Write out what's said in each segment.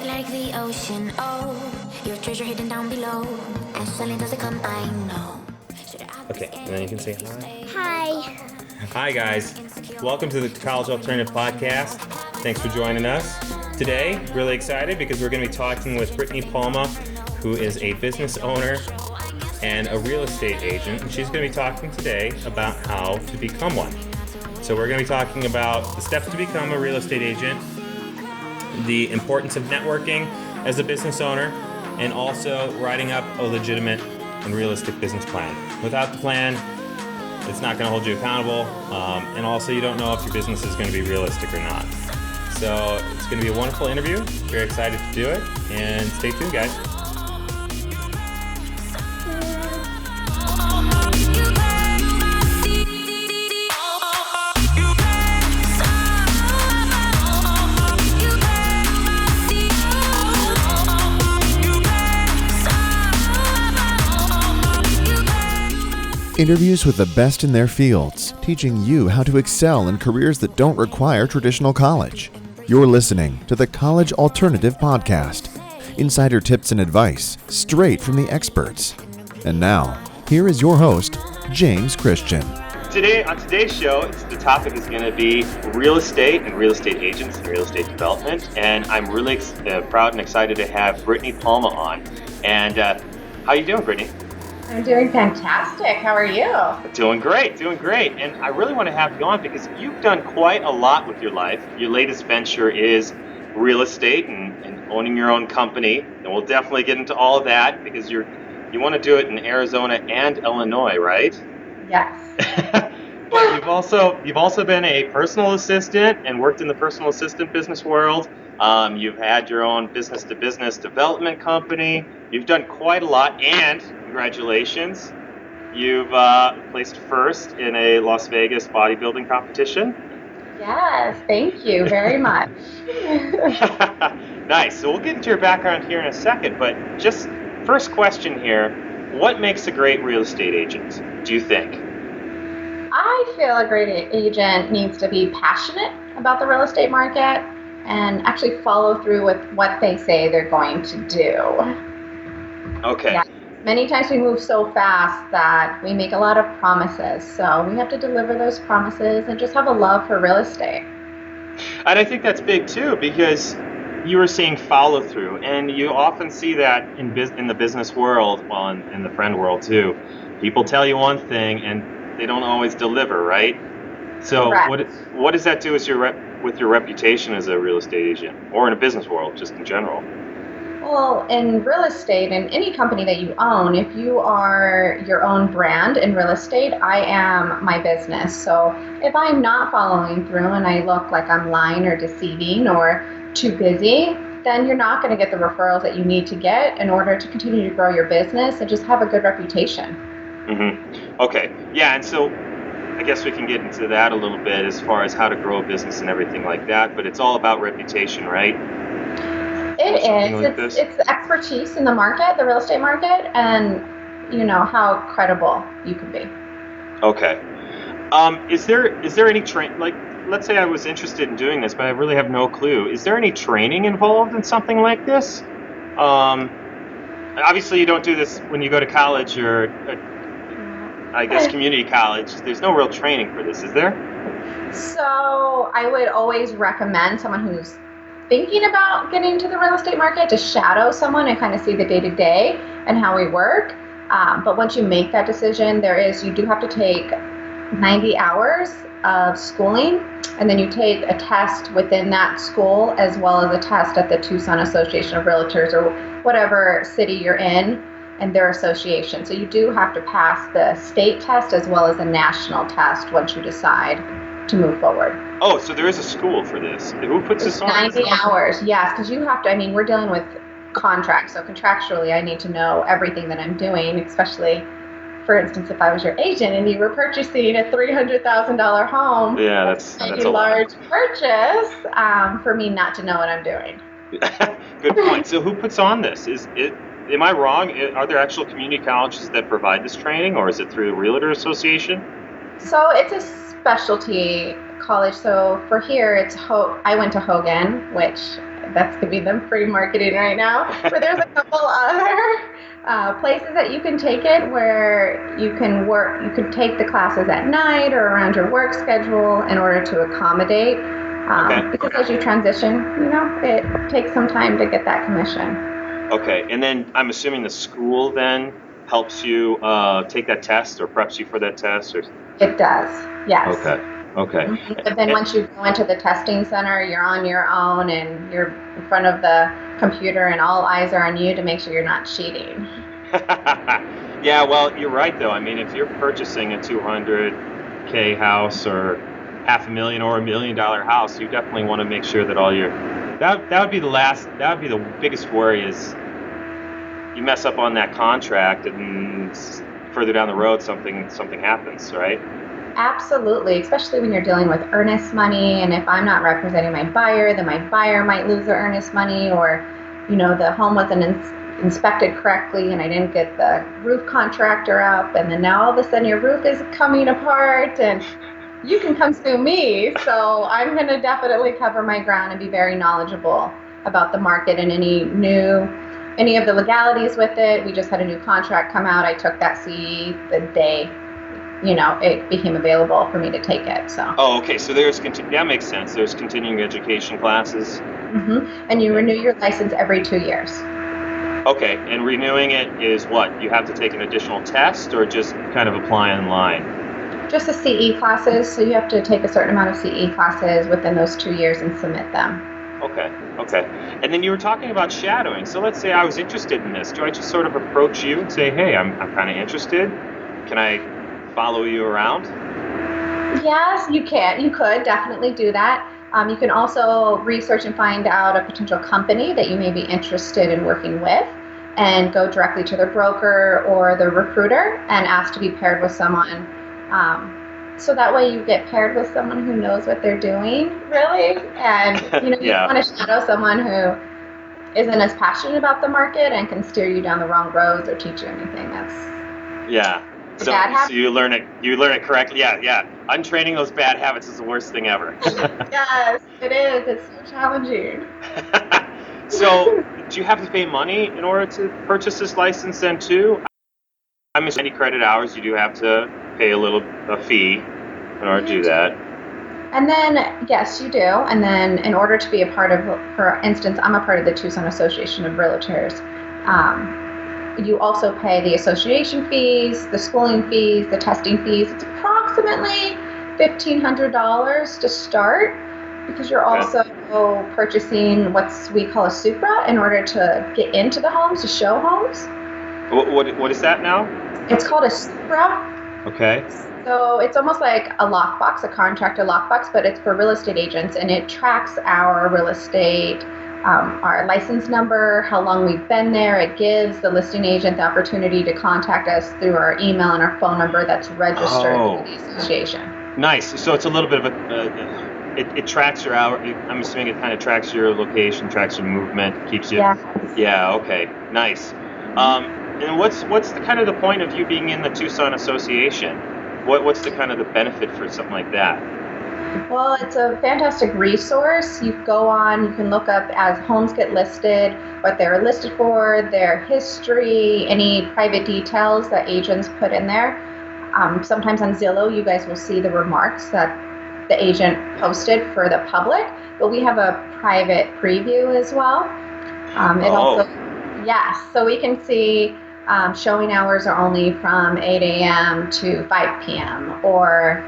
like the ocean. Oh, your treasure hidden down below. And suddenly does it come? I know. Okay, and then you can say hi. Hi. Hi, guys. Welcome to the College Alternative Podcast. Thanks for joining us. Today, really excited because we're going to be talking with Brittany Palma, who is a business owner and a real estate agent. And she's going to be talking today about how to become one. So we're going to be talking about the steps to become a real estate agent, the importance of networking as a business owner, and also writing up a legitimate and realistic business plan. Without the plan, it's not going to hold you accountable, and also you don't know if your business is going to be realistic or not. So it's going to be a wonderful interview. Very excited to do it, and stay tuned, guys. Interviews with the best in their fields, teaching you how to excel in careers that don't require traditional college. You're listening to the College Alternative Podcast. Insider tips and advice, straight from the experts. And now, here is your host, James Christian. Today, on today's show, the topic is going to be real estate and real estate agents and real estate development. And I'm really proud and excited to have Brittany Palma on. And how you doing, Brittany? I'm doing fantastic. How are you? Doing great. And I really want to have you on because you've done quite a lot with your life. Your latest venture is real estate and owning your own company. And we'll definitely get into all of that because you want to do it in Arizona and Illinois, right? Yes. But you've also been a personal assistant and worked in the personal assistant business world. You've had your own business-to-business development company. You've done quite a lot, and congratulations, you've placed first in a Las Vegas bodybuilding competition. Yes, thank you very much. Nice. So we'll get into your background here in a second, but just first question here, what makes a great real estate agent, do you think? I feel a great agent needs to be passionate about the real estate market and actually follow through with what they say they're going to do. Okay. Yeah. Many times we move so fast that we make a lot of promises. So we have to deliver those promises and just have a love for real estate. And I think that's big too, because you were saying follow through, and you often see that in the business world, well, in the friend world too. People tell you one thing and they don't always deliver, right? So what does that do with your reputation as a real estate agent, or in a business world, just in general? Well, in real estate, in any company that you own, if you are your own brand in real estate, I am my business. So if I'm not following through and I look like I'm lying or deceiving or too busy, then you're not going to get the referrals that you need to get in order to continue to grow your business and just have a good reputation. Mm-hmm. Okay. Yeah, and so I guess we can get into that a little bit as far as how to grow a business and everything like that, but it's all about reputation, right? It is. It's the expertise in the market, the real estate market, and how credible you can be. Okay. Is there any let's say I was interested in doing this, but I really have no clue. Is there any training involved in something like this? Obviously you don't do this when you go to college or community college. There's no real training for this, is there? So I would always recommend someone who's thinking about getting into the real estate market to shadow someone and kind of see the day-to-day and how we work. But once you make that decision, you do have to take 90 hours of schooling, and then you take a test within that school as well as a test at the Tucson Association of Realtors or whatever city you're in and their association. So you do have to pass the state test as well as the national test once you decide to move forward. Oh, so there is a school for this. Who puts this on? 90 hours, yes, because you have to, we're dealing with contracts, so contractually I need to know everything that I'm doing, especially, for instance, if I was your agent and you were purchasing a $300,000 home. Yeah, that's a large purchase, for me not to know what I'm doing. Good point. So who puts on this? Am I wrong? Are there actual community colleges that provide this training, or is it through the Realtor Association? So it's a specialty college. So for here, I went to Hogan, which that's could be them free marketing right now. But there's a couple other places that you can take it where you can work. You could take the classes at night or around your work schedule in order to accommodate. Because as you transition, it takes some time to get that commission. Okay, and then I'm assuming the school then helps you take that test or preps you for that test, or it does. Yes. Okay. But then once you go into the testing center, you're on your own and you're in front of the computer and all eyes are on you to make sure you're not cheating. Yeah, well, you're right though. I mean, if you're purchasing a $200K house or $500,000 or $1 million house, you definitely want to make sure that all your that would be the biggest worry is you mess up on that contract and further down the road something happens, right? Absolutely, especially when you're dealing with earnest money, and if I'm not representing my buyer, then my buyer might lose their earnest money, or the home wasn't inspected correctly and I didn't get the roof contractor up, and then now all of a sudden your roof is coming apart and you can come sue me. So I'm going to definitely cover my ground and be very knowledgeable about the market and any of the legalities with it. We just had a new contract come out. I took that CE the day it became available for me to take it. So. Oh, okay. So that makes sense. There's continuing education classes. Mm-hmm. And you renew your license every 2 years. Okay. And renewing it is what? You have to take an additional test or just kind of apply online? Just the CE classes. So you have to take a certain amount of CE classes within those 2 years and submit them. Okay. And then you were talking about shadowing. So let's say I was interested in this. Do I just sort of approach you and say, hey, I'm kind of interested. Can I follow you around? Yes, you can. You could definitely do that. You can also research and find out a potential company that you may be interested in working with and go directly to their broker or the recruiter and ask to be paired with someone. So that way you get paired with someone who knows what they're doing, really. And you want to shadow someone who isn't as passionate about the market and can steer you down the wrong roads or teach you anything. So you learn it correctly. Yeah. Untraining those bad habits is the worst thing ever. Yes, it is. It's so challenging. So, do you have to pay money in order to purchase this license then too? I'm assuming any credit hours you do have to pay a fee in order to do that. And then, yes, you do. And then in order to be a part of, for instance, I'm a part of the Tucson Association of Realtors. You also pay the association fees, the schooling fees, the testing fees. It's approximately $1,500 to start because you're also purchasing what we call a Supra in order to get into the homes, to show homes. What is that now? It's called a Supra. Okay. So it's almost like a lockbox, a contractor lockbox, but it's for real estate agents, and it tracks our real estate, our license number, how long we've been there. It gives the listing agent the opportunity to contact us through our email and our phone number that's registered through the association. Nice. So it's a little bit of it tracks your hour. I'm assuming it kind of tracks your location, tracks your movement, keeps you. Yeah. Okay. Nice. And what's the kind of the point of you being in the Tucson Association? What's the kind of the benefit for something like that? Well, it's a fantastic resource. You go on, you can look up as homes get listed, what they're listed for, their history, any private details that agents put in there. Sometimes on Zillow, you guys will see the remarks that the agent posted for the public, but we have a private preview as well. So we can see showing hours are only from 8 a.m. to 5 p.m. or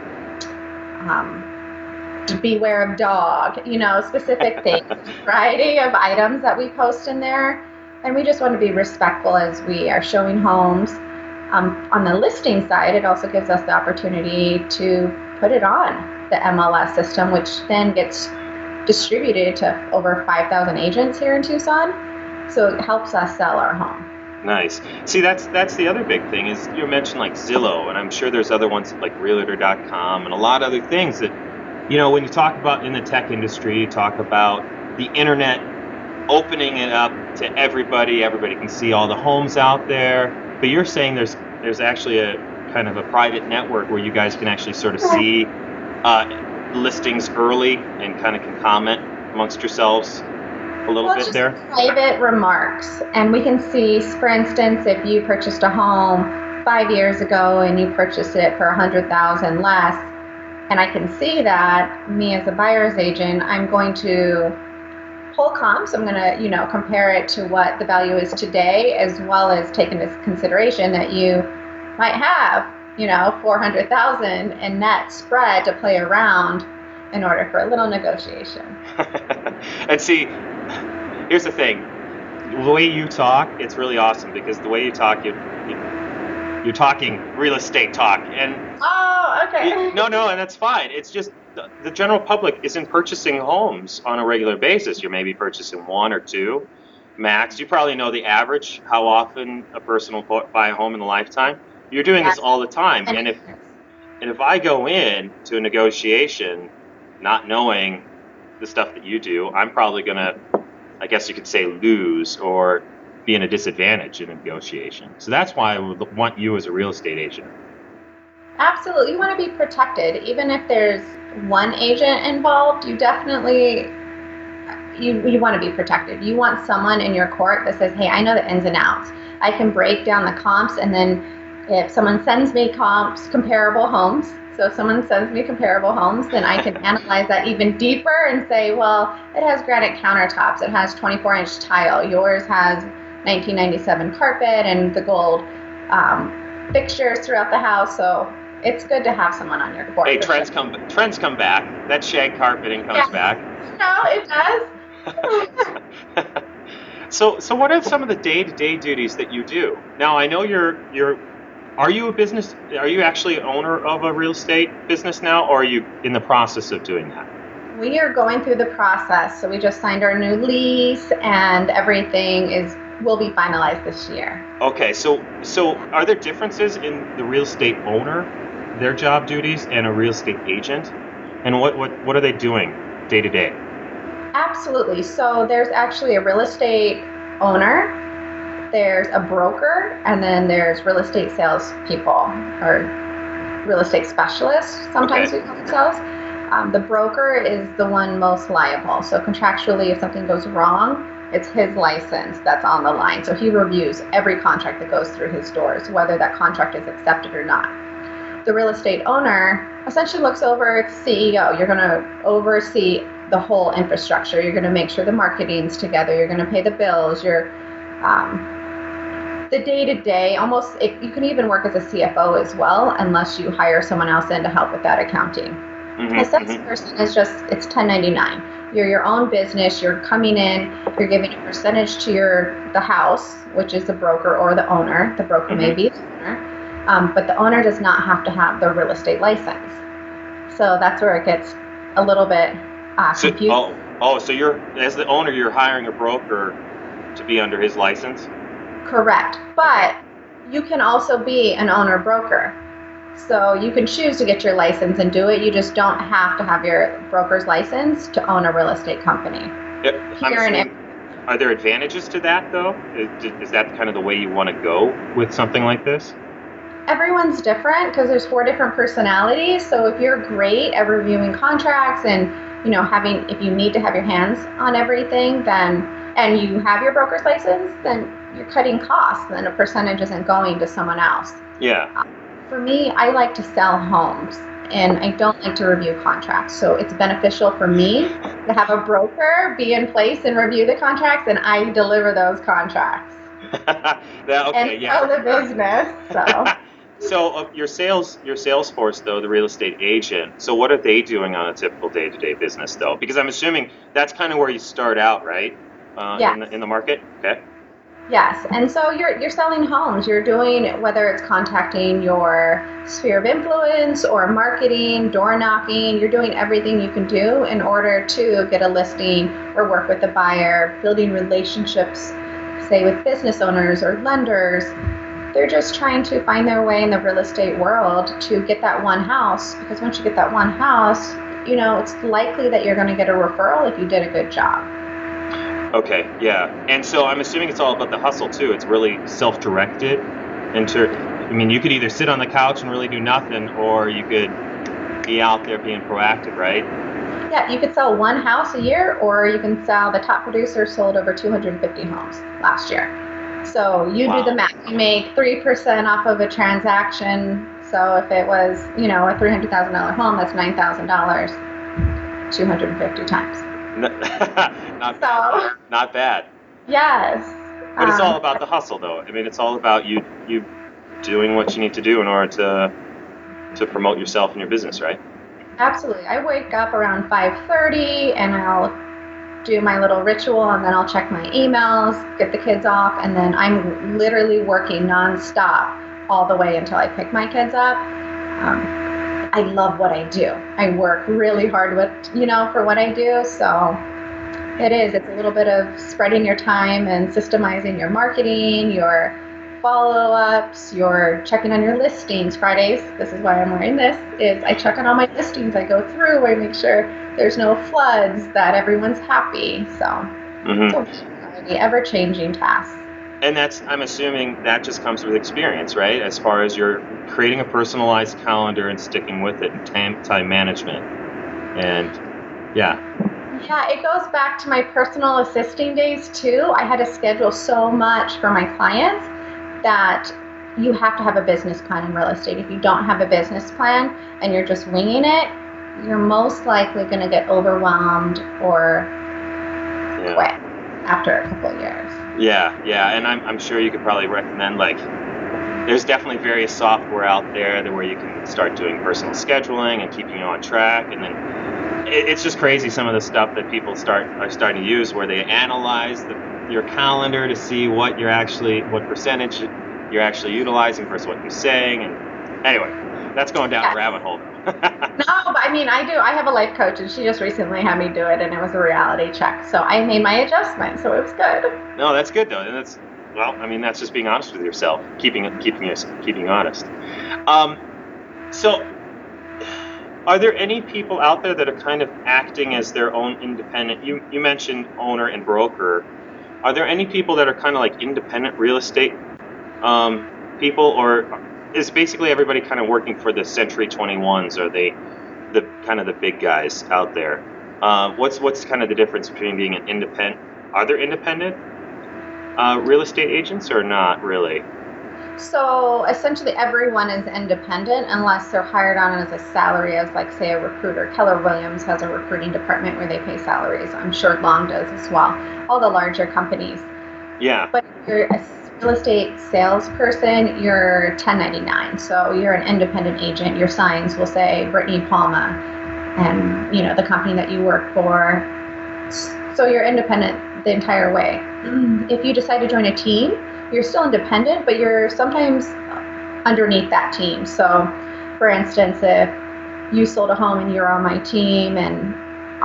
beware of dog, specific things, variety of items that we post in there. And we just want to be respectful as we are showing homes. On the listing side, it also gives us the opportunity to put it on the MLS system, which then gets distributed to over 5,000 agents here in Tucson. So it helps us sell our home. Nice. See, that's the other big thing is you mentioned like Zillow, and I'm sure there's other ones like Realtor.com and a lot of other things that, when you talk about in the tech industry, you talk about the internet opening it up to everybody. Everybody can see all the homes out there. But you're saying there's actually a kind of a private network where you guys can actually sort of see listings early and kind of can comment amongst yourselves. a little Well, it's bit just there? private remarks. And we can see, for instance, if you purchased a home 5 years ago and you purchased it for $100,000 less, and I can see that, me as a buyer's agent, I'm going to pull comps. I'm going to, compare it to what the value is today, as well as take into consideration that you might have, 400,000 in net spread to play around in order for a little negotiation. And see, here's the thing. The way you talk, it's really awesome because the way you talk, you're talking real estate talk. And Oh, okay. no, and that's fine. It's just the general public isn't purchasing homes on a regular basis. You're maybe purchasing one or two max. You probably know the average, how often a person will buy a home in a lifetime. You're doing this all the time. And if I go in to a negotiation not knowing the stuff that you do, I'm probably going to, I guess you could say, lose or be in a disadvantage in a negotiation. So that's why I would want you as a real estate agent. Absolutely. You want to be protected. Even if there's one agent involved, you definitely, you want to be protected. You want someone in your court that says, hey, I know the ins and outs. I can break down the comps, and then if someone sends me comparable homes, so if someone sends me comparable homes, then I can analyze that even deeper and say, well, it has granite countertops, it has 24-inch tile, yours has 1997 carpet and the gold fixtures throughout the house. So it's good to have someone on your court. Hey, trends come back. That shag carpeting comes back. No, it does. So what are some of the day-to-day duties that you do? Now, I know are you actually an owner of a real estate business now, or are you in the process of doing that? We are going through the process. So we just signed our new lease, and everything will be finalized this year. Okay, so are there differences in the real estate owner, their job duties, and a real estate agent? And what are they doing day to day? Absolutely. So there's actually a real estate owner, there's a broker, and then there's real estate sales people, or real estate specialists, sometimes we call themselves. The broker is the one most liable. So contractually, if something goes wrong, it's his license that's on the line. So he reviews every contract that goes through his doors, whether that contract is accepted or not. The real estate owner essentially looks over, it's CEO. You're going to oversee the whole infrastructure. You're going to make sure the marketing's together. You're going to pay the bills. The day-to-day, you can even work as a CFO as well, unless you hire someone else in to help with that accounting. The sales person is it's 1099. You're your own business. You're coming in. You're giving a percentage to the house, which is the broker or the owner. The broker may be the owner, but the owner does not have to have the real estate license. So that's where it gets a little bit confusing. So you're, as the owner, you're hiring a broker to be under his license? Correct. But you can also be an owner broker. So you can choose to get your license and do it. You just don't have to have your broker's license to own a real estate company. Are there advantages to that, though? Is that kind of the way you want to go with something like this? Everyone's different because there's 4 different personalities. So if you're great at reviewing contracts and if you need to have your hands on everything, and you have your broker's license, then you're cutting costs. Then a percentage isn't going to someone else. Yeah. For me, I like to sell homes, and I don't like to review contracts. So it's beneficial for me to have a broker be in place and review the contracts, and I deliver those contracts. And sell the business. So. So your sales force, though, the real estate agent, so what are they doing on a typical day-to-day business, though? Because I'm assuming that's kind of where you start out, right? Yes. In the market? Okay. Yes, and so you're selling homes. You're doing, whether it's contacting your sphere of influence or marketing, door knocking, you're doing everything you can do in order to get a listing or work with the buyer, building relationships, say with business owners or lenders. They're just trying to find their way in the real estate world to get that one house, because once you get that one house, it's likely that you're going to get a referral if you did a good job. Okay, yeah. And so I'm assuming it's all about the hustle, too. It's really self-directed. You could either sit on the couch and really do nothing, or you could be out there being proactive, right? Yeah, you could sell one house a year, or you can sell, the top producer sold over 250 homes last year. So you do the math. You make 3% off of a transaction. So if it was, a $300,000 home, that's $9,000, 250 times. Not bad. Not bad. Yes. But it's all about the hustle, though. I mean, it's all about you doing what you need to do in order to promote yourself and your business, right? Absolutely. I wake up around 5:30 and I'll do my little ritual, and then I'll check my emails, get the kids off, and then I'm literally working nonstop all the way until I pick my kids up. I love what I do. I work really hard for what I do. So it's a little bit of spreading your time and systemizing your marketing, your follow-ups, you're checking on your listings. Fridays, this is why I'm wearing this, is I check on all my listings. I go through, I make sure there's no floods, that everyone's happy. So it's a ever-changing task. And I'm assuming that just comes with experience, right? As far as you're creating a personalized calendar and sticking with it, and time management. And yeah, it goes back to my personal assisting days too. I had to schedule so much for my clients that you have to have a business plan in real estate. If you don't have a business plan and you're just winging it, you're most likely going to get overwhelmed or quit after a couple of years. Yeah, and I'm sure you could probably recommend, there's definitely various software out there where you can start doing personal scheduling and keeping you on track, and then it's just crazy some of the stuff that people are starting to use, where they analyze your calendar to see what percentage you're actually utilizing versus what you're saying. And anyway, that's going down a rabbit hole. No, but I have a life coach, and she just recently had me do it, and it was a reality check. So I made my adjustment, so it was good. No, that's good though. And that's just being honest with yourself, keeping honest. So are there any people out there that are kind of acting as their own independent? You mentioned owner and broker. Are there any people that are kind of like independent real estate people, or is basically everybody kind of working for the Century 21s? Are they the kind of the big guys out there? What's kind of the difference between being an independent? Are there independent real estate agents or not really? So essentially everyone is independent unless they're hired on as a salary as, say, a recruiter. Keller Williams has a recruiting department where they pay salaries. I'm sure Long does as well. All the larger companies. Yeah. But if you're a real estate salesperson, you're 1099. So you're an independent agent. Your signs will say Brittany Palma and, the company that you work for. So you're independent the entire way. If you decide to join a team, you're still independent, but you're sometimes underneath that team. So, for instance, if you sold a home and you're on my team, and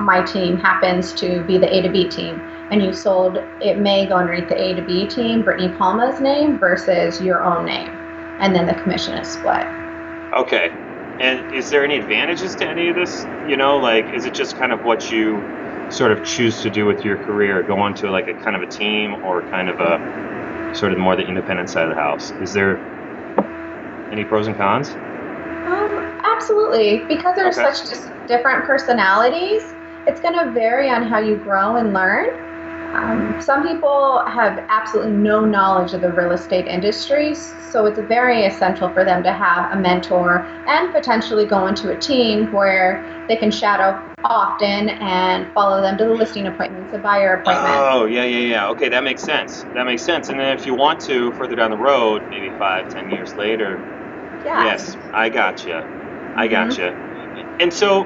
my team happens to be the A to B team, and you sold, it may go underneath the A to B team, Brittany Palma's name versus your own name, and then the commission is split. Okay. And is there any advantages to any of this? Is it just kind of what you sort of choose to do with your career, go on to a kind of a team, or kind of a sort of more the independent side of the house? Is there any pros and cons? Absolutely. Because there's such just different personalities, it's going to vary on how you grow and learn. Some people have absolutely no knowledge of the real estate industry, so it's very essential for them to have a mentor and potentially go into a team where they can shadow often and follow them to the listing appointments, the buyer appointments. Oh, yeah. Okay, that makes sense. And then if you want to, further down the road, maybe 5-10 years later. Yes, I gotcha. And so,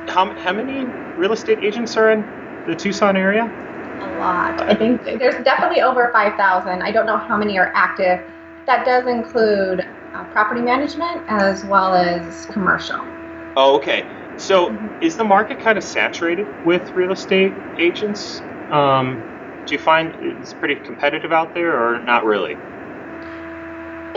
how many real estate agents are in the Tucson area? A lot. I think there's definitely over 5,000. I don't know how many are active. That does include property management as well as commercial. Oh, okay. So is the market kind of saturated with real estate agents? Do you find it's pretty competitive out there, or not really?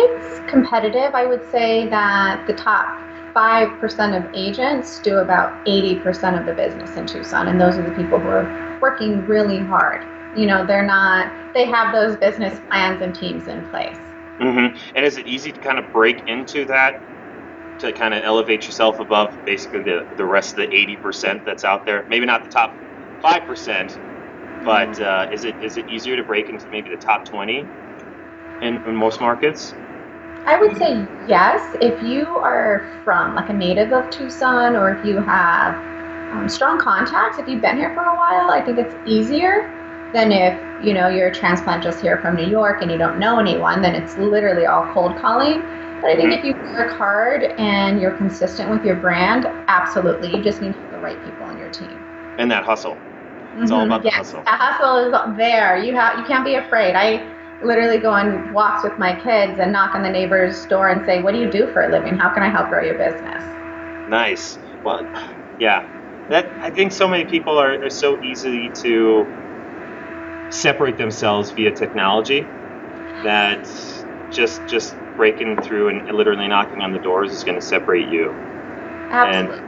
It's competitive. I would say that the top 5% of agents do about 80% of the business in Tucson, and those are the people who are working really hard. They have those business plans and teams in place. Mm-hmm. And is it easy to kind of break into that to kind of elevate yourself above basically the rest of the 80% that's out there? Maybe not the top 5%, but is it easier to break into maybe the top 20 in most markets? I would say yes. If you are from like a native of Tucson, or if you have strong contacts, if you've been here for a while, I think it's easier than if, you're a transplant just here from New York and you don't know anyone, then it's literally all cold calling. But I think if you work hard and you're consistent with your brand, absolutely. You just need to have the right people on your team. And that hustle. It's all about the hustle. The hustle is there. You can't be afraid. I literally go on walks with my kids and knock on the neighbor's door and say, what do you do for a living? How can I help grow your business? Nice. Well, yeah. I think so many people are so easy to separate themselves via technology that just breaking through and literally knocking on the doors is going to separate you. Absolutely.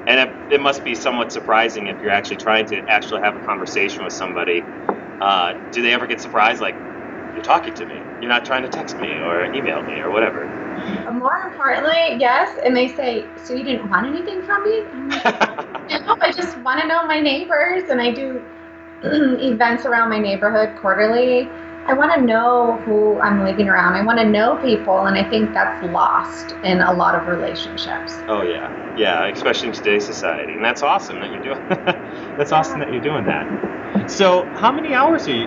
And it must be somewhat surprising if you're actually trying to actually have a conversation with somebody. Do they ever get surprised, like, you're talking to me, you're not trying to text me or email me or whatever? More importantly, yes. And they say, so you didn't want anything from me? I'm like, no, I just want to know my neighbors, and I do events around my neighborhood quarterly. I want to know who I'm leaving around. I want to know people, and I think that's lost in a lot of relationships. Oh yeah, especially in today's society, and that's awesome that you're doing. That's awesome that you're doing that. So, how many hours are you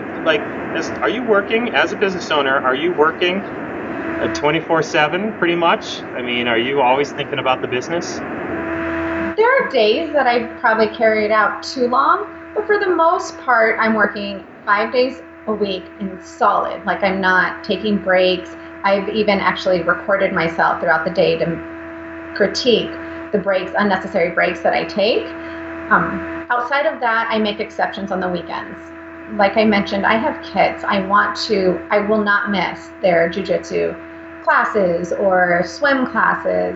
are you working as a business owner? Are you working 24/7 pretty much? I mean, are you always thinking about the business? There are days that I probably carry it out too long, but for the most part, I'm working 5 days a week and solid. Like, I'm not taking breaks. I've even actually recorded myself throughout the day to critique the unnecessary breaks that I take. Outside of that, I make exceptions on the weekends. Like I mentioned, I have kids. I will not miss their jiu-jitsu classes or swim classes.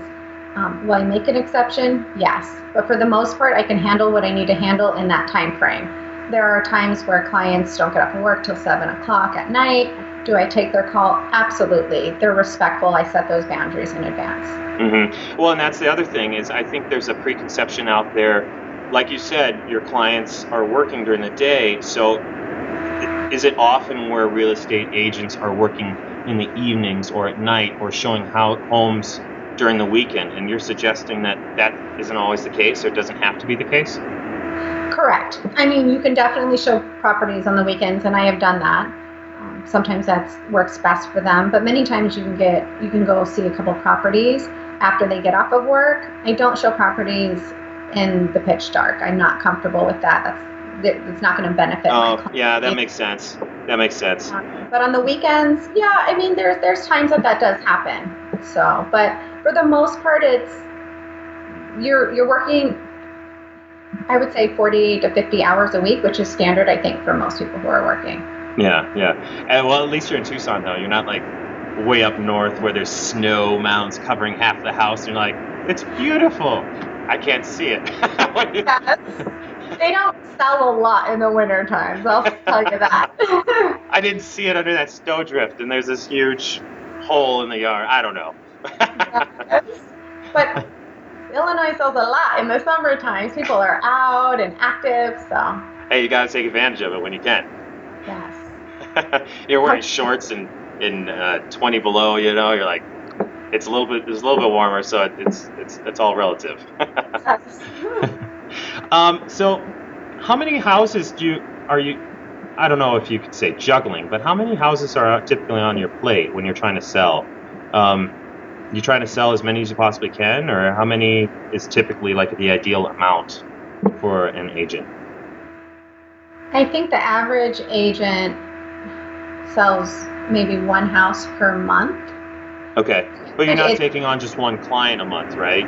Will I make an exception? Yes. But for the most part, I can handle what I need to handle in that time frame. There are times where clients don't get off of work till 7 o'clock at night. Do I take their call? Absolutely. They're respectful. I set those boundaries in advance. Mm-hmm. Well, and that's the other thing is I think there's a preconception out there. Like you said, your clients are working during the day. So is it often where real estate agents are working in the evenings or at night or showing homes during the weekend? And you're suggesting that isn't always the case, or it doesn't have to be the case? Correct. I mean, you can definitely show properties on the weekends, and I have done that. Sometimes that works best for them, but many times you can go see a couple properties after they get off of work. I don't show properties in the pitch dark. I'm not comfortable with that. It's not going to benefit my client. Yeah, that makes sense. But on the weekends, yeah, I mean, there's times that does happen. So, but for the most part, you're working, I would say 40 to 50 hours a week, which is standard, I think, for most people who are working. Yeah. And well, at least you're in Tucson, though. You're not like way up north where there's snow mounds covering half the house. You're like, it's beautiful. I can't see it. Yes. They don't sell a lot in the winter times, I'll tell you that. I didn't see it under that snowdrift, and there's this huge hole in the yard. I don't know. Yes. But Illinois sells a lot in the summer times. People are out and active, so. Hey, you got to take advantage of it when you can. Yes. You're wearing shorts in 20 below, you're like, it's a little bit warmer, so it's all relative. Yes. So how many houses are you, I don't know if you could say juggling, but how many houses are typically on your plate when you're trying to sell? You trying to sell as many as you possibly can, or how many is typically like the ideal amount for an agent? I think the average agent sells maybe one house per month. Okay, but you're not taking on just one client a month, right?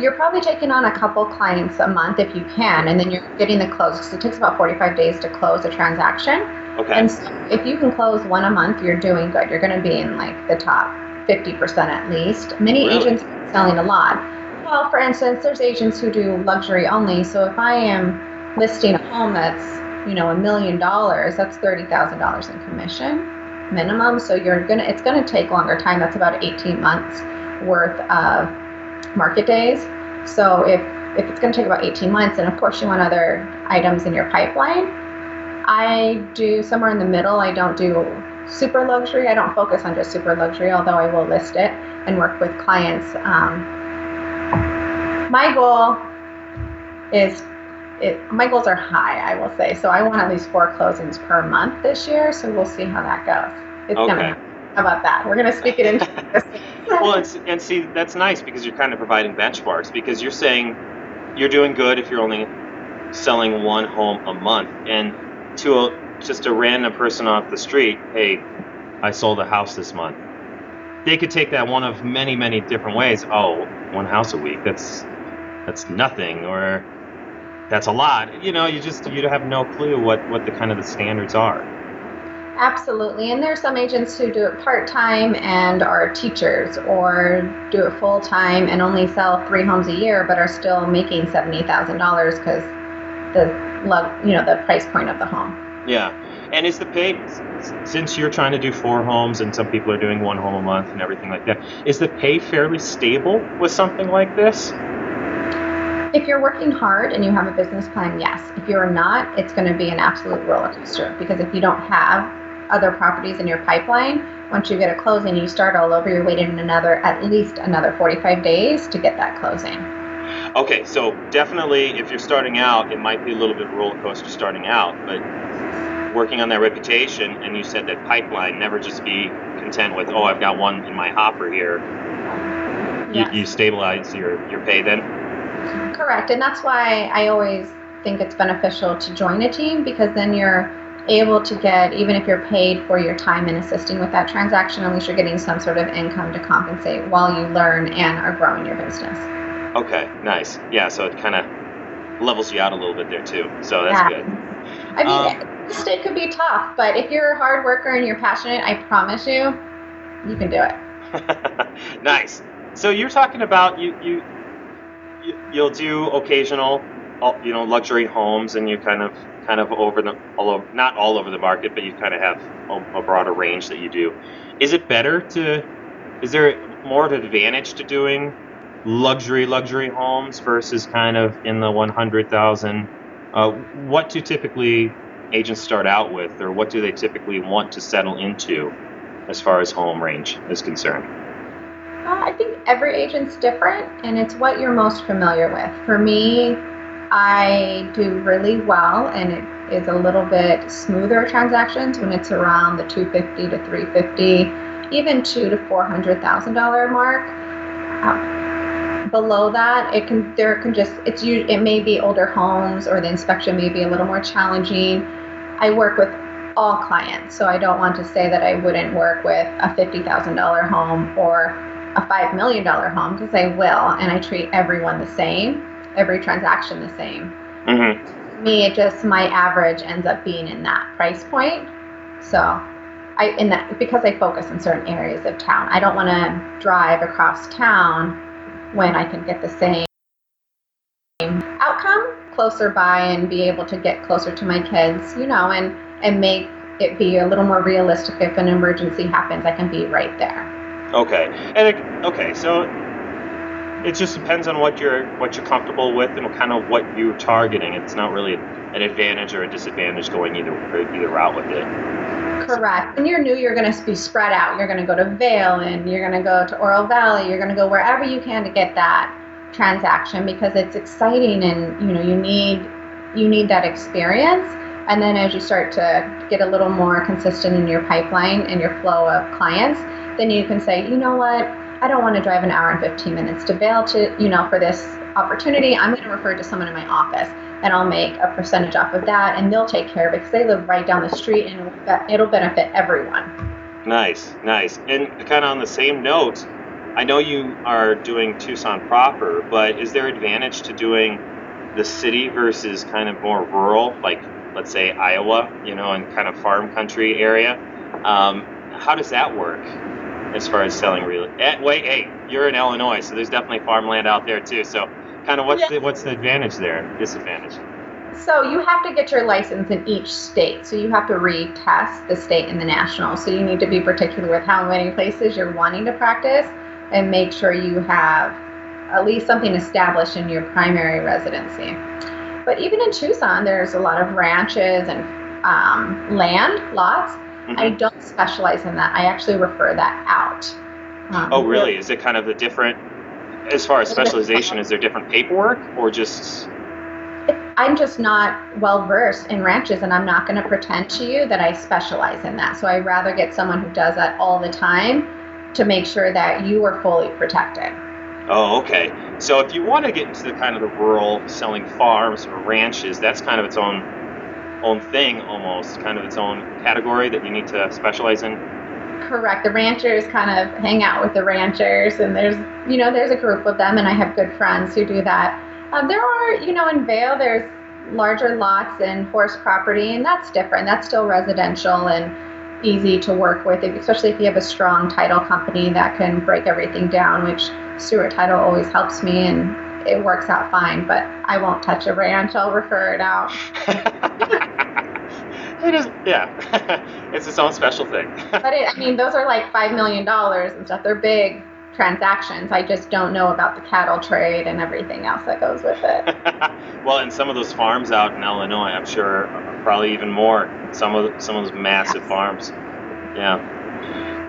You're probably taking on a couple clients a month if you can, and then you're getting the close, because it takes about 45 days to close a transaction. Okay. And so if you can close one a month, you're doing good. You're going to be in like the top 50% at least. Many agents are selling a lot. Well, for instance, there's agents who do luxury only. So if I am listing a home that's, $1 million, that's $30,000 in commission minimum. So it's going to take longer time. That's about 18 months worth of market days. So if it's going to take about 18 months, and of course you want other items in your pipeline, I do somewhere in the middle. I don't do super luxury. I don't focus on just super luxury, although I will list it and work with clients. My goals are high, I will say. So I want at least 4 closings per month this year. So we'll see how that goes. It's gonna. How about that? We're gonna speak it into this. Well, and see, that's nice because you're kind of providing benchmarks, because you're saying you're doing good if you're only selling 1 home a month, and to just a random person off the street, hey, I sold a house this month. They could take that one of many, many different ways. Oh, 1 house a week, that's nothing, or that's a lot. You have no clue what the kind of the standards are. Absolutely. And there's some agents who do it part-time and are teachers, or do it full-time and only sell 3 homes a year, but are still making $70,000 because the price point of the home. Yeah. And is the pay, since you're trying to do 4 homes and some people are doing 1 home a month and everything like that, is the pay fairly stable with something like this? If you're working hard and you have a business plan, yes. If you're not, it's going to be an absolute roller coaster, because if you don't have other properties in your pipeline, once you get a closing, you start all over, you're waiting at least another 45 days to get that closing. Okay, so definitely if you're starting out, it might be a little bit roller coaster starting out, but working on that reputation, and you said that pipeline, never just be content with, I've got 1 in my hopper here. Yes. You stabilize your pay then? Correct, and that's why I always think it's beneficial to join a team, because then you're able to get, even if you're paid for your time in assisting with that transaction, at least you're getting some sort of income to compensate while you learn and are growing your business. Okay, nice. Yeah, so it kind of levels you out a little bit there too, so that's good. I mean, it could be tough, but if you're a hard worker and you're passionate, I promise you can do it. Nice. So you're talking about you'll do occasional, luxury homes, and you kind of not all over the market, but you kind of have a broader range that you do. Is there more of an advantage to doing luxury homes versus kind of in the 100,000? What do typically agents start out with, or what do they typically want to settle into as far as home range is concerned? I think every agent's different, and it's what you're most familiar with. For me, I do really well, and it is a little bit smoother transactions when it's around the $250,000 to $350,000, even $200,000 to $400,000 mark. Below that, it may be older homes, or the inspection may be a little more challenging. I work with all clients, so I don't want to say that I wouldn't work with a $50,000 home or a $5 million home, because I will, and I treat everyone the same, every transaction the same. Mm-hmm. Me, my average ends up being in that price point. So because I focus in certain areas of town, I don't want to drive across town when I can get the same outcome closer by and be able to get closer to my kids, and make it be a little more realistic. If an emergency happens, I can be right there. Okay. So it just depends on what you're comfortable with and kind of what you're targeting. It's not really an advantage or a disadvantage going either route with it. Correct. When you're new, you're going to be spread out. You're going to go to Vail, and you're going to go to Oro Valley. You're going to go wherever you can to get that transaction, because it's exciting, and you need that experience. And then as you start to get a little more consistent in your pipeline and your flow of clients, then you can say, you know what, I don't want to drive an hour and 15 minutes to Vail for this opportunity. I'm going to refer to someone in my office, and I'll make a percentage off of that, and they'll take care of it because they live right down the street, and it'll benefit everyone. Nice. And kind of on the same note, I know you are doing Tucson proper, but is there advantage to doing the city versus kind of more rural, like let's say Iowa, and kind of farm country area? How does that work as far as selling real? Hey, you're in Illinois, so there's definitely farmland out there too. So, kind of what's the advantage there, disadvantage? So you have to get your license in each state. So you have to retest the state and the national. So you need to be particular with how many places you're wanting to practice. and make sure you have at least something established in your primary residency. But even in Tucson, there's a lot of ranches and land lots. Mm-hmm. I don't specialize in that. I actually refer that out. Oh, really? Is it kind of a different, as far as specialization, is there different paperwork or just? I'm just not well versed in ranches, and I'm not going to pretend to you that I specialize in that. So I'd rather get someone who does that all the time to make sure that you are fully protected. Oh, okay. So if you want to get into the kind of the rural selling farms or ranches, that's kind of its own thing almost, kind of its own category that you need to specialize in. Correct. The ranchers kind of hang out with the ranchers, and there's a group of them, and I have good friends who do that. There are, in Vail, there's larger lots and horse property, and that's different. That's still residential and easy to work with, especially if you have a strong title company that can break everything down, which Stewart Title always helps me, and it works out fine. But I won't touch a ranch. I'll refer it out. It is, yeah. It's its own special thing. But those are like $5 million and stuff. They're big transactions. I just don't know about the cattle trade and everything else that goes with it. Well, and some of those farms out in Illinois, I'm sure, are probably even more. Some of those massive farms. Yeah.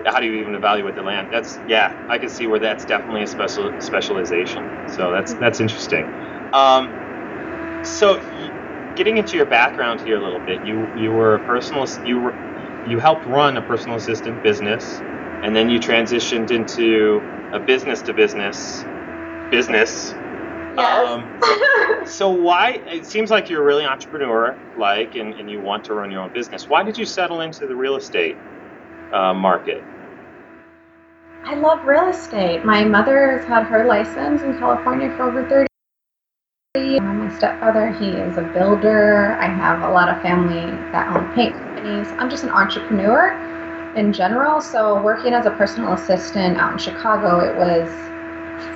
How do you even evaluate the land? I can see where that's definitely a specialization. So that's interesting. So getting into your background here a little bit, you were a you helped run a personal assistant business, and then you transitioned into a business to business. Yes. So why? It seems like you're really entrepreneur-like, and you want to run your own business. Why did you settle into the real estate market? I love real estate. My mother has had her license in California for over 30 years. My stepfather, he is a builder. I have a lot of family that own paint companies. I'm just an entrepreneur in general. So working as a personal assistant out in Chicago, it was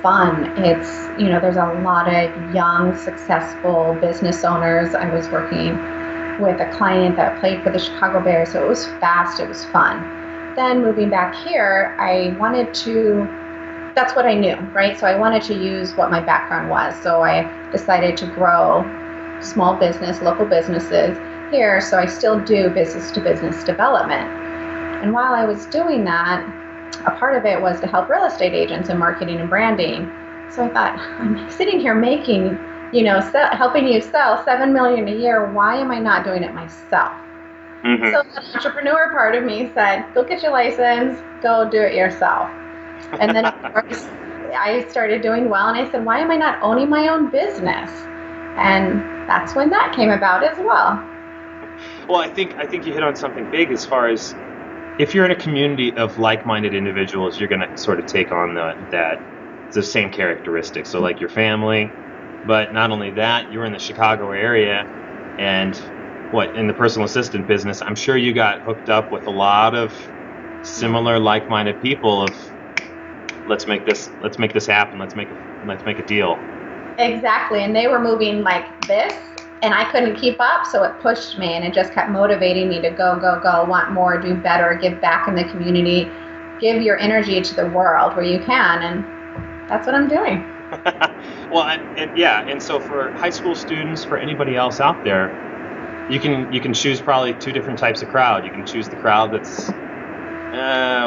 fun. It's, there's a lot of young, successful business owners. I was working with a client that played for the Chicago Bears, so it was fast, it was fun. Then moving back here, that's what I knew, right? So I wanted to use what my background was. So I decided to grow small business, local businesses here. So I still do business to business development. And while I was doing that, a part of it was to help real estate agents in marketing and branding. So I thought, I'm sitting here making, helping you sell $7 million a year. Why am I not doing it myself? Mm-hmm. So the entrepreneur part of me said, go get your license, go do it yourself. And then of course, I started doing well, and I said, why am I not owning my own business? And that's when that came about as well. Well, I think you hit on something big as far as if you're in a community of like-minded individuals, you're going to sort of take on the same characteristics. So like your family, but not only that, you're in the Chicago area, and in the personal assistant business, I'm sure you got hooked up with a lot of similar like-minded people of let's make this happen, let's make a deal. Exactly. And they were moving like this, and I couldn't keep up, so it pushed me, and it just kept motivating me to go, want more, do better, give back in the community, give your energy to the world where you can, and that's what I'm doing. Well, and so for high school students, for anybody else out there, you can choose probably two different types of crowd. You can choose the crowd that's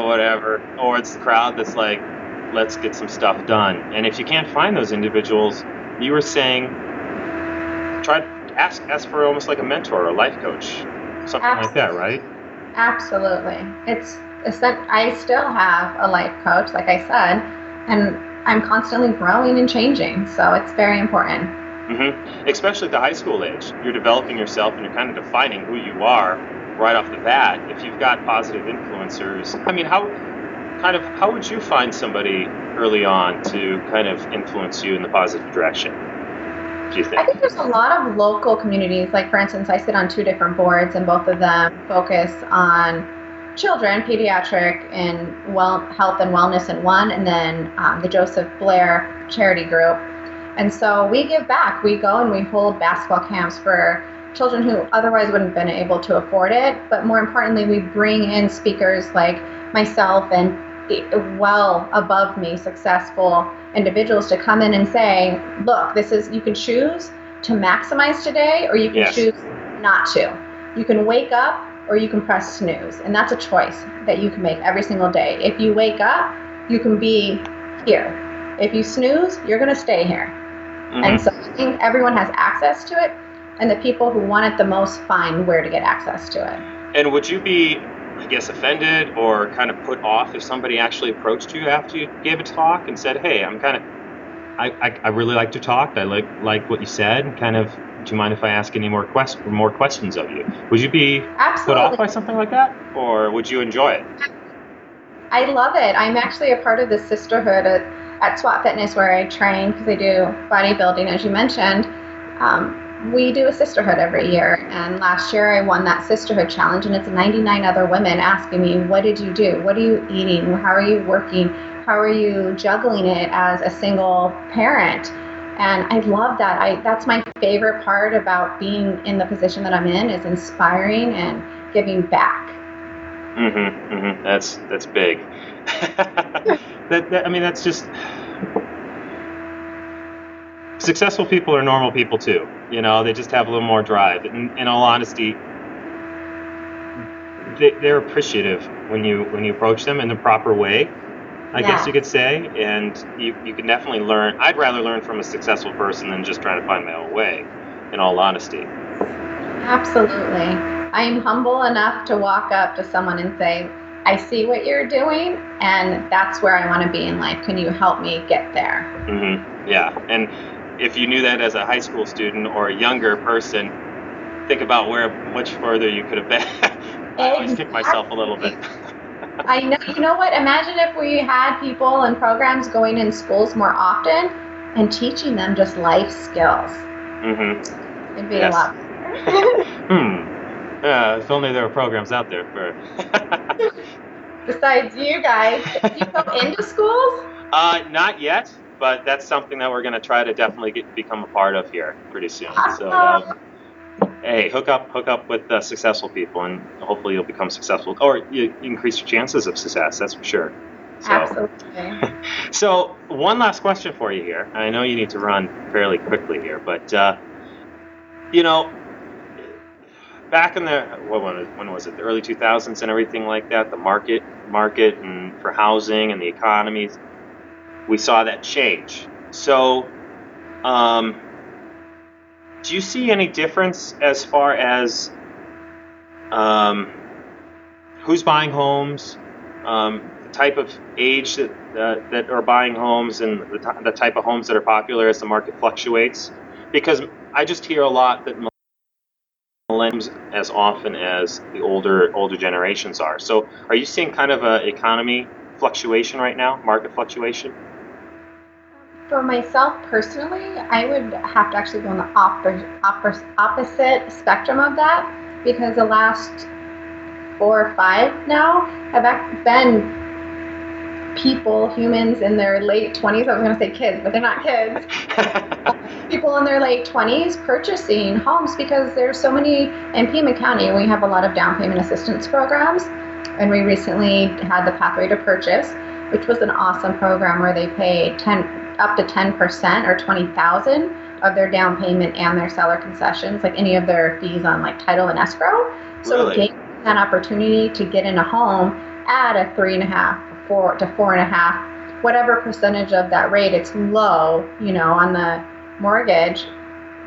whatever, or it's the crowd that's like, let's get some stuff done. And if you can't find those individuals, you were saying, try to ask for almost like a mentor or a life coach, something like that, right? Absolutely. I still have a life coach, like I said, and I'm constantly growing and changing, so it's very important. Mm-hmm. Especially at the high school age, you're developing yourself and you're kind of defining who you are right off the bat. If you've got positive influencers, how would you find somebody early on to kind of influence you in the positive direction, do you think? I think there's a lot of local communities. Like, for instance, I sit on 2 different boards, and both of them focus on children, pediatric, and health and wellness in one, and then the Joseph Blair charity group. And so we give back. We go and we hold basketball camps for children who otherwise wouldn't have been able to afford it. But more importantly, we bring in speakers like myself and well above me successful individuals to come in and say, look, you can choose to maximize today, or you can Yes. choose not to. You can wake up or you can press snooze. And that's a choice that you can make every single day. If you wake up, you can be here. If you snooze, you're going to stay here. Mm-hmm. And so I think everyone has access to it, and the people who want it the most find where to get access to it. And would you be, I guess, offended or kind of put off if somebody actually approached you after you gave a talk and said, hey, I really like to talk. I like what you said. Kind of, do you mind if I ask any more questions of you? Would you be Absolutely. put off by something like that, or would you enjoy it? I love it. I'm actually a part of the sisterhood at SWAT Fitness where I train, because I do bodybuilding, as you mentioned. We do a sisterhood every year, and last year I won that sisterhood challenge, and it's 99 other women asking me, what did you do? What are you eating? How are you working? How are you juggling it as a single parent? And I love that. That's my favorite part about being in the position that I'm in, is inspiring and giving back. Mm-hmm, mm-hmm. That's big. That's just, successful people are normal people too. They just have a little more drive. In all honesty, they're appreciative when you approach them in the proper way, I guess you could say. And you can definitely learn. I'd rather learn from a successful person than just trying to find my own way, in all honesty. Absolutely. I am humble enough to walk up to someone and say, I see what you're doing, and that's where I want to be in life. Can you help me get there? Mm-hmm. Yeah. And if you knew that as a high school student or a younger person, think about much further you could have been. I always kick myself a little bit. I know. You know what? Imagine if we had people and programs going in schools more often and teaching them just life skills. Mm-hmm. It'd be a lot better. If only there were programs out there for. Besides you guys, do you go into schools? Not yet, but that's something that we're going to try to definitely become a part of here pretty soon. So, hey, hook up with successful people, and hopefully you'll become successful, or you increase your chances of success. That's for sure. So, absolutely. So, one last question for you here. I know you need to run fairly quickly here, but back in when was it, the early 2000s and everything like that, the market and for housing and the economy, we saw that change. So, do you see any difference as far as who's buying homes, the type of age that are buying homes, and the type of homes that are popular as the market fluctuates? Because I just hear a lot that millennials as often as the older generations are. So are you seeing kind of a economy fluctuation right now, market fluctuation? For myself personally, I would have to actually go on the opposite spectrum of that, because the last 4 or 5 now have been humans in their late 20s. I was going to say kids, but they're not kids. People in their late 20s purchasing homes, because there's so many, in Pima County, we have a lot of down payment assistance programs, and we recently had the Pathway to Purchase, which was an awesome program where they paid up to 10% or $20,000 of their down payment and their seller concessions, like any of their fees on like title and escrow. So it gave them that opportunity to get in a home at a 3.5, 4 to 4.5, whatever percentage of that rate. It's low, on the mortgage.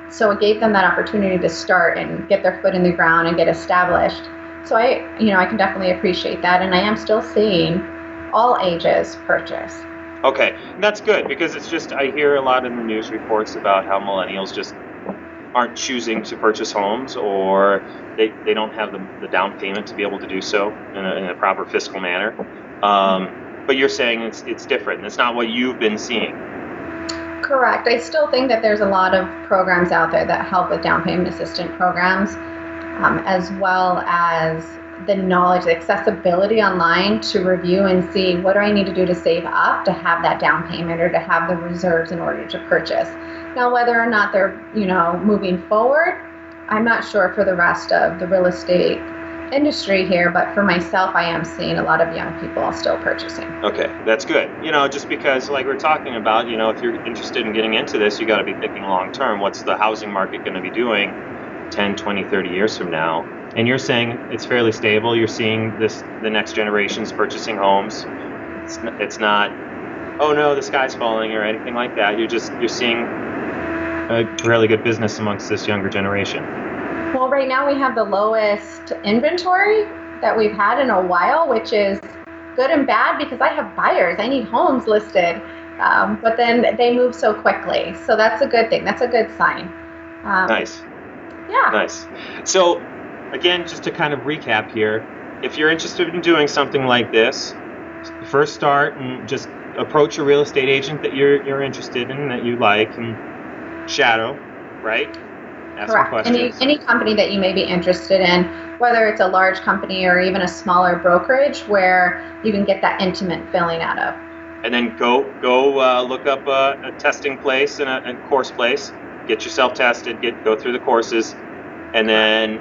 So it gave them that opportunity to start and get their foot in the ground and get established. So I can definitely appreciate that, and I am still seeing all ages purchase. Okay, that's good, because it's just, I hear a lot in the news reports about how millennials just aren't choosing to purchase homes, or they don't have the down payment to be able to do so in a proper fiscal manner. But you're saying it's different. It's not what you've been seeing. Correct. I still think that there's a lot of programs out there that help with down payment assistance programs, as well as the knowledge, the accessibility online to review and see what do I need to do to save up to have that down payment or to have the reserves in order to purchase. Now, whether or not they're, moving forward, I'm not sure for the rest of the real estate industry here, but for myself, I am seeing a lot of young people still purchasing. Okay, that's good. Just because like we're talking about, if you're interested in getting into this, you got to be thinking long term. What's the housing market going to be doing 10, 20, 30 years from now? And you're saying it's fairly stable. You're seeing the next generations purchasing homes. It's not, oh no, the sky's falling or anything like that. You're seeing a really good business amongst this younger generation. Well, right now we have the lowest inventory that we've had in a while, which is good and bad because I have buyers. I need homes listed, but then they move so quickly. So that's a good thing. That's a good sign. Nice. Yeah. Nice. So again, just to kind of recap here, if you're interested in doing something like this, first start and just approach a real estate agent that you're interested in, that you like, and shadow, right? Ask some Correct. questions. Any company that you may be interested in, whether it's a large company or even a smaller brokerage, where you can get that intimate feeling out of. And then go look up a testing place and a course place. Get yourself tested. Go through the courses, and then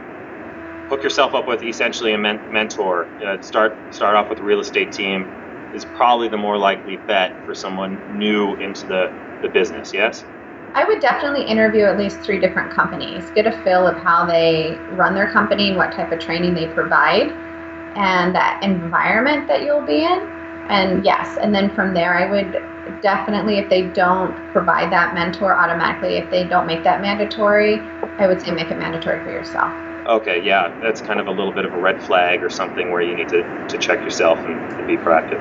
hook yourself up with essentially a mentor. Start off with a real estate team is probably the more likely bet for someone new into the business. Yes. I would definitely interview at least 3 different companies, get a feel of how they run their company and what type of training they provide and that environment that you'll be in. And yes, and then from there, I would definitely, if they don't provide that mentor automatically, if they don't make that mandatory, I would say make it mandatory for yourself. Okay, yeah, that's kind of a little bit of a red flag or something where you need to check yourself and be proactive.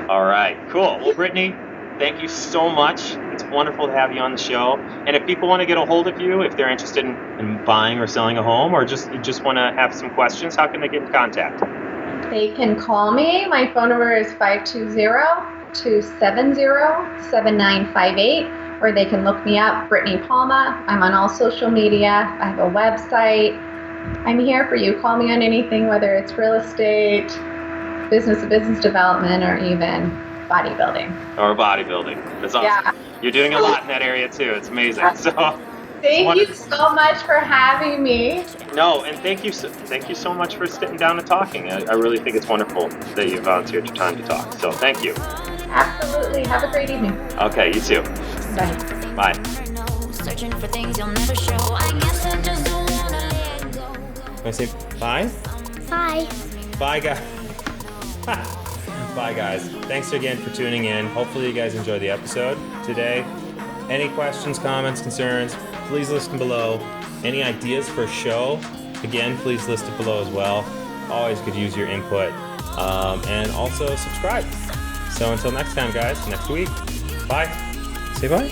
All right, cool. Well, Brittany, thank you so much. It's wonderful to have you on the show. And if people want to get a hold of you, if they're interested in buying or selling a home, or just want to have some questions, how can they get in contact? They can call me. My phone number is 520-270-7958, or they can look me up, Brittany Palma. I'm on all social media. I have a website. I'm here for you. Call me on anything, whether it's real estate, business development, or even bodybuilding. Or bodybuilding. That's awesome. Yeah. You're doing a lot in that area too. It's amazing. So thank you so much for having me. No, and thank you so much for sitting down and talking. I really think it's wonderful that you volunteered your time to talk. So thank you. Absolutely. Have a great evening. Okay, you too. Bye. Bye. Searching for things you'll never show. I guess I just don't wanna let go. Want to say bye? Bye. Bye, guys. Bye, guys. Thanks again for tuning in. Hopefully you guys enjoyed the episode today. Any questions, comments, concerns, please listen below. Any ideas for a show, again, please list it below as well. Always could use your input. And also subscribe. So until next time, guys, next week. Bye. Say bye.